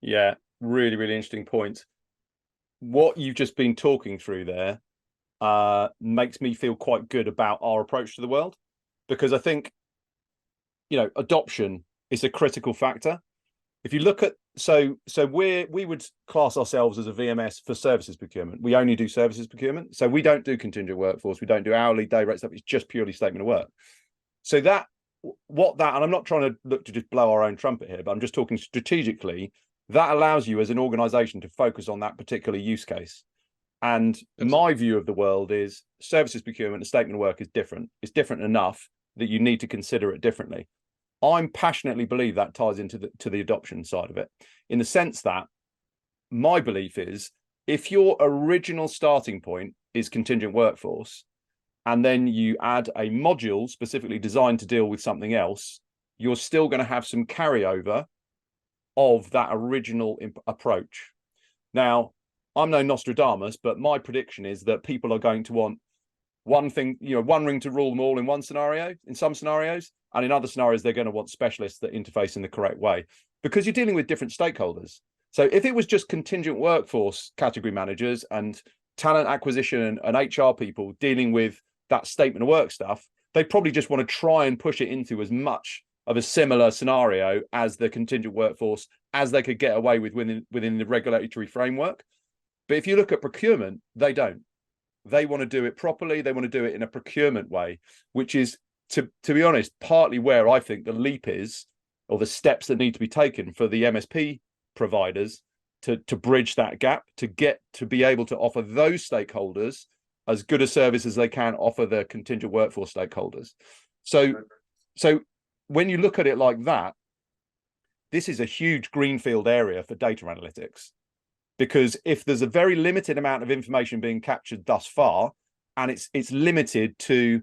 Yeah, really, really interesting point. What you've just been talking through there makes me feel quite good about our approach to the world, because I think, adoption is a critical factor. If you look at we would class ourselves as a VMS for services procurement. We only do services procurement. So we don't do contingent workforce, we don't do hourly, day rate stuff. It's just purely statement of work. So and I'm not trying to look to just blow our own trumpet here, but I'm just talking strategically. That allows you as an organization to focus on that particular use case. And my view of the world is services procurement and statement of work is different. It's different enough that you need to consider it differently. I'm passionately believe that ties into the adoption side of it, in the sense that my belief is, if your original starting point is contingent workforce, and then you add a module specifically designed to deal with something else, you're still going to have some carryover of that original approach. Now, I'm no Nostradamus, but my prediction is that people are going to want one thing, one ring to rule them all in one scenario, in some scenarios, and in other scenarios, they're going to want specialists that interface in the correct way, because you're dealing with different stakeholders. So if it was just contingent workforce category managers and talent acquisition and HR people dealing with that statement of work stuff, they probably just want to try and push it into as much of a similar scenario as the contingent workforce as they could get away with within the regulatory framework. But if you look at procurement, they don't. They want to do it properly. They want to do it in a procurement way, which is, to be honest, partly where I think the leap is, or the steps that need to be taken for the MSP providers to bridge that gap, to be able to offer those stakeholders as good a service as they can offer the contingent workforce stakeholders. So when you look at it like that, this is a huge greenfield area for data analytics, because if there's a very limited amount of information being captured thus far, and it's limited to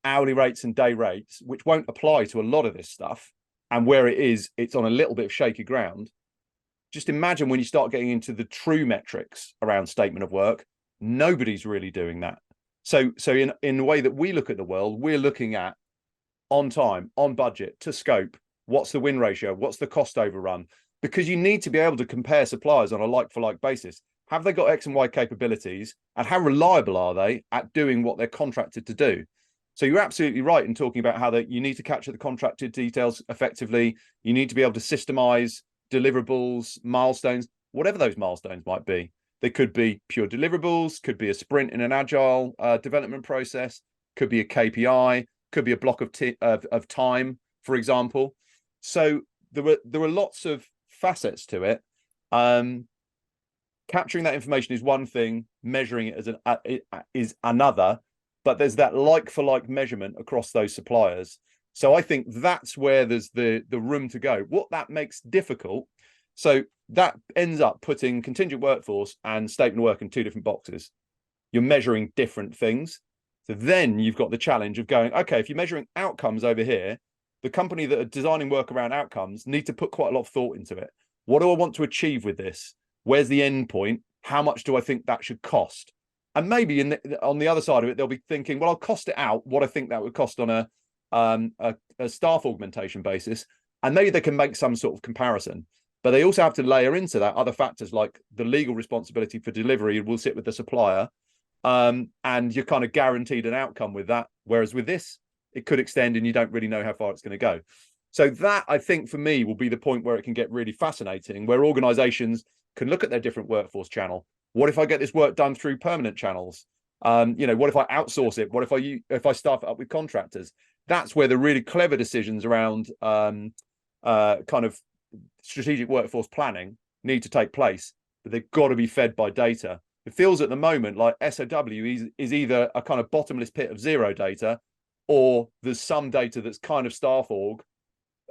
hourly rates and day rates, which won't apply to a lot of this stuff, and where it is, it's on a little bit of shaky ground. Just imagine when you start getting into the true metrics around statement of work, nobody's really doing that. So in the way that we look at the world, we're looking at on time, on budget, to scope, what's the win ratio, what's the cost overrun, because you need to be able to compare suppliers on a like-for-like basis. Have they got X and Y capabilities, and how reliable are they at doing what they're contracted to do? So you're absolutely right in talking about how you need to capture the contracted details effectively. You need to be able to systemize deliverables, milestones, whatever those milestones might be. They could be pure deliverables, could be a sprint in an agile development process, could be a KPI, could be a block of time, for example. So there were lots of facets to it. Capturing that information is one thing, measuring it is another, but there's that like-for-like measurement across those suppliers. So I think that's where there's the room to go. What that makes difficult, so that ends up putting contingent workforce and statement of work in two different boxes. You're measuring different things. So then you've got the challenge of going, okay, if you're measuring outcomes over here, the company that are designing work around outcomes need to put quite a lot of thought into it. What do I want to achieve with this? Where's the end point? How much do I think that should cost? And maybe on the other side of it, they'll be thinking, well, I'll cost it out what I think that would cost on a staff augmentation basis. And maybe they can make some sort of comparison. But they also have to layer into that other factors, like the legal responsibility for delivery will sit with the supplier. And you're kind of guaranteed an outcome with that. Whereas with this, it could extend and you don't really know how far it's going to go. So that, I think, for me, will be the point where it can get really fascinating, where organizations can look at their different workforce channel. What if I get this work done through permanent channels? What if I outsource it? What if I staff it up with contractors? That's where the really clever decisions around kind of strategic workforce planning need to take place, but they've got to be fed by data. It feels at the moment like SOW is either a kind of bottomless pit of zero data, or there's some data that's kind of staff org,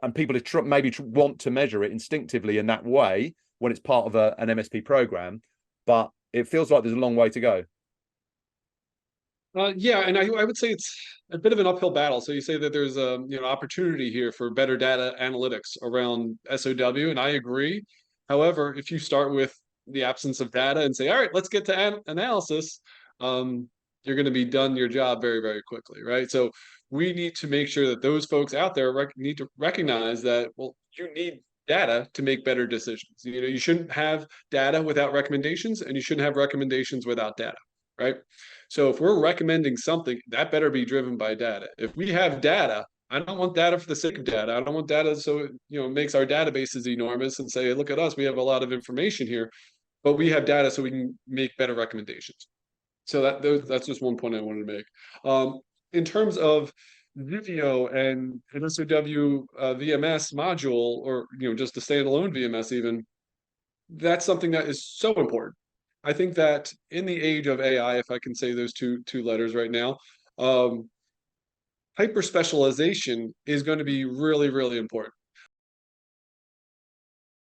and people maybe want to measure it instinctively in that way when it's part of an MSP program, but it feels like there's a long way to go. Yeah, and I would say it's a bit of an uphill battle. So you say that there's a opportunity here for better data analytics around SOW, and I agree. However, if you start with the absence of data and say, all right, let's get to analysis, you're going to be done your job very, very quickly, right? So we need to make sure that those folks out there need to recognize that, well, you need data to make better decisions. You shouldn't have data without recommendations, and you shouldn't have recommendations without data, right? So if we're recommending something, that better be driven by data. If we have data, I don't want data for the sake of data. I don't want data so it makes our databases enormous and say, look at us, we have a lot of information here, but we have data so we can make better recommendations. So that's just one point I wanted to make. In terms of Vimeo and an SOW VMS module, or just a standalone VMS even, that's something that is so important. I think that in the age of AI, if I can say those two letters right now, hyper specialization is going to be really, really important.